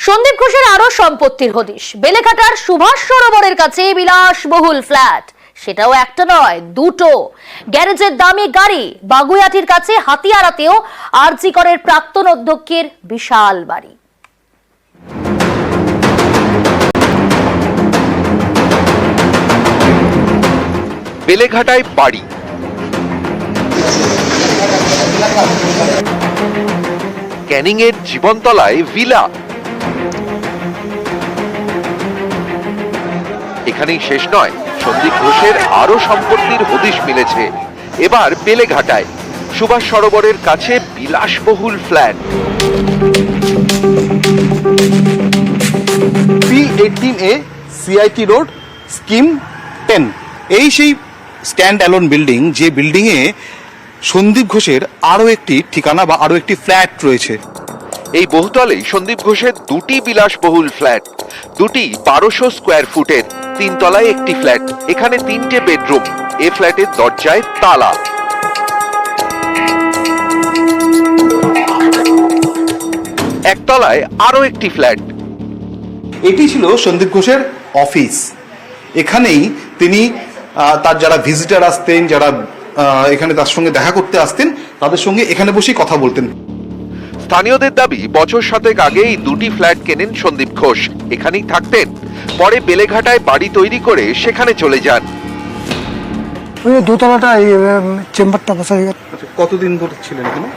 সন্দীপ ঘোষের আরো সম্পত্তির হদিশ। বেলেঘাটার সুভাষ সরোবরের কাছে বিলাসবহুল ফ্ল্যাট, সেটাও একটা নয় দুটো। গ্যারেজের দামি গাড়ি, বাগুইআটির কাছে হাতিয়ারাতেও আরজি করের প্রাক্তন অধ্যক্ষের বিশাল বাড়ি। বেলেঘাটায় বাড়ি, ক্যানিং এর জীবনতলায় ভিলা। এখানেই শেষ নয়, সন্দীপ ঘোষের আরো সম্পত্তির হদিশ মিলেছে এবার বেলেঘাটায় সুভাষ সরোবরের কাছে বিলাসবহুল flat. P18A CIT road scheme 10। এই সেই স্ট্যান্ড অ্যালোন বিল্ডিং, যে বিল্ডিং এ সন্দীপ ঘোষের আরো একটি ঠিকানা বা আরো একটি ফ্ল্যাট রয়েছে। এই বহুতলেই সন্দীপ ঘোষের দুটি বিলাসবহুল ফ্ল্যাট, দুটি 1200 স্কোয়ার ফুটের। তিনতলায় একটি ফ্ল্যাট, এখানে 3টে বেডরুম। এ ফ্ল্যাটের দরজায় তালা। একতলায় আরো একটি ফ্ল্যাট। এটি ছিল সন্দীপ ঘোষের অফিস। এখানেই তিনি তার যারা ভিজিটার আসতেন, যারা এখানে তার সঙ্গে দেখা করতে আসতেন, তাদের সঙ্গে এখানে বসেই কথা বলতেন। স্থানীয়দের দাবি, বছর 7 আগে এই দুটি ফ্ল্যাট কেনেন সন্দীপ ঘোষ, এখানেই থাকতেন। পরে বেলেঘাটায় বাড়ি তৈরি করে সেখানে চলে যান। ওই দোতলাটা এই চেম্বারটা বসা হয়ে গেছে। কতদিন ধরে ছিলেন এখানে?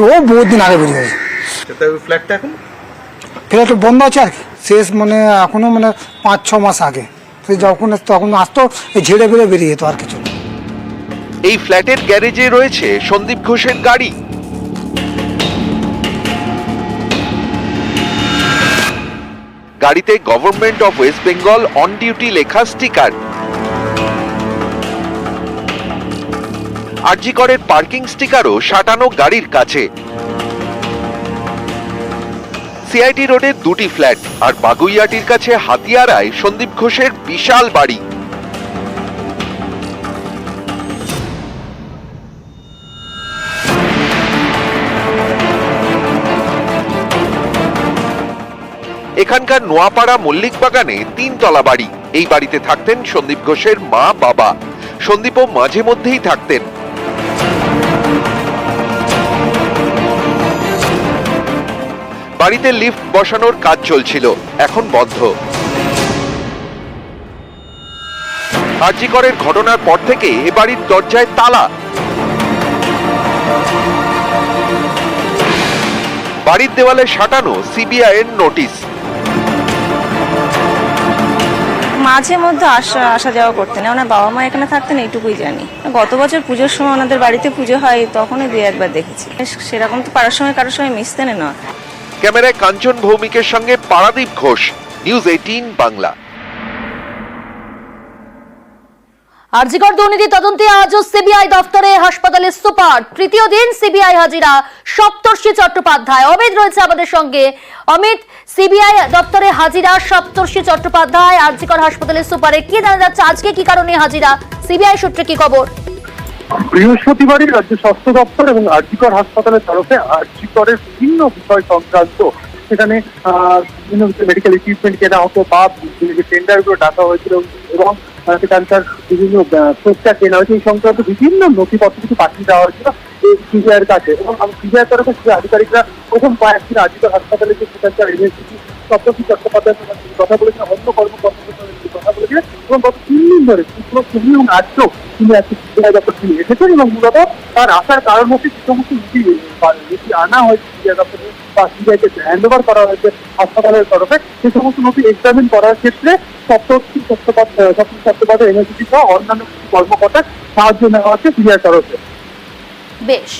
ও বহুত দিন আগে বেরিয়ে গেছে। ফ্ল্যাটটা এখন ফ্ল্যাট বন্ধ আছে আর কি, শেষ মানে এখনো মানে 5-6 মাস আগে যখন তখন আসতো ঝেড়ে বেড়ে বেরিয়ে যেত, আর কিছু। এই ফ্ল্যাটের গ্যারেজে রয়েছে সন্দীপ ঘোষের গাড়ি। গাড়িতে government of West Bengal on duty লেখা স্টিকার। আরজি করের পার্কিং স্টিকারও সাটানো গাড়ির কাছে। সিআইটি রোডের দুটি ফ্ল্যাট আর বাগুইআটির কাছে হাতিয়ারায় সন্দীপ ঘোষের বিশাল বাড়ি। এখানকার নোয়াপাড়া মল্লিক বাগানে 3 তলা বাড়ি। এই বাড়িতে থাকতেন সন্দীপ ঘোষের মা বাবা। সন্দীপও মাঝে মধ্যেই থাকতেন। বাড়িতে লিফট বসানোর কাজ চলছিল, এখন বন্ধ। আরজি করের ঘটনার পর থেকে এ বাড়ির দরজায় তালা। বাড়ির দেওয়ালে সাটানো সিবিআই এর নোটিশ। মাঝে মধ্যে আসা যাওয়া করতেন, ওনার বাবা মা এখানে থাকতেন, এইটুকুই জানি। গত বছর পুজোর সময় ওনাদের বাড়িতে পুজো হয়, তখনই 2-1 বার দেখেছি। সেরকম তো পাড়ার সঙ্গে কারোর সঙ্গে মিশতেন না। ক্যামেরায় কাঞ্চন ভৌমিকের সঙ্গে পারাদীপ ঘোষ, নিউজ 18 বাংলা। আরজিকর দুর্নীতি তদন্তে আজও সিবিআই দফতরে হাসপাতালের সুপার। তৃতীয় দিন সিবিআই হাজিরা সপ্তর্ষি চট্টোপাধ্যায়। অমিত রয়েছে আমাদের সঙ্গে। অমিত, সিবিআই দপ্তরে হাজিরা সপ্তর্ষি চট্টোপাধ্যায় আরজিকর হাসপাতালের সুপারে, কি জানা যাচ্ছে আজকে কি কারণে হাজিরা? সিবিআই সূত্রে কি খবর? বৃহস্পতিবারই রাজ্য স্বাস্থ্য দপ্তর এবং আরজিকর হাসপাতালের তরফে আরজিকরের বিভিন্ন বিষয় সংক্রান্ত, সেখানে বিভিন্ন মেডিকেল ইকুইপমেন্ট কেনা হতো বা টেন্ডার গুলো ডাকা হয়েছিল এবং সেখানকার বিভিন্ন প্রস্তাব কেনা হয়েছে, এই সংক্রান্ত বিভিন্ন নথিপত্র কিছু পাঠিয়ে দেওয়া হয়েছিল সিবিআইয়ের কাছে। এবং সিবিআইয়ের তরফে আধিকারিকরা প্রথম কয়েকদিন আরজিকর হাসপাতালে যে সেখানকার এমএসডি সপ্তর্ষি চট্টোপাধ্যায়ের কথা বলেছেন, অন্য কর্মকর্তাদের সঙ্গে কথা বলেছিলেন এবং গত 3 দিন ধরে শুক্র, শনি এবং আজকেও তিনি আজকে সিবিআই দপ্তর তিনি এসেছেন এবং মূলত তার আসার কারণ হচ্ছে যে সমস্ত নথি আনা হয়েছে সিবিআই দপ্তরে বা সিবিআইকে হ্যান্ড ওভার করা হয়েছে হাসপাতালের তরফে, সে সমস্ত নথি এক্সামিন করার ক্ষেত্রে সপ্তর্ষি চট্টোপাধ্যায় এমএসডি সহ অন্যান্য কর্মকর্তার সাহায্য নেওয়া হচ্ছে সিবিআই তরফে। বেশ।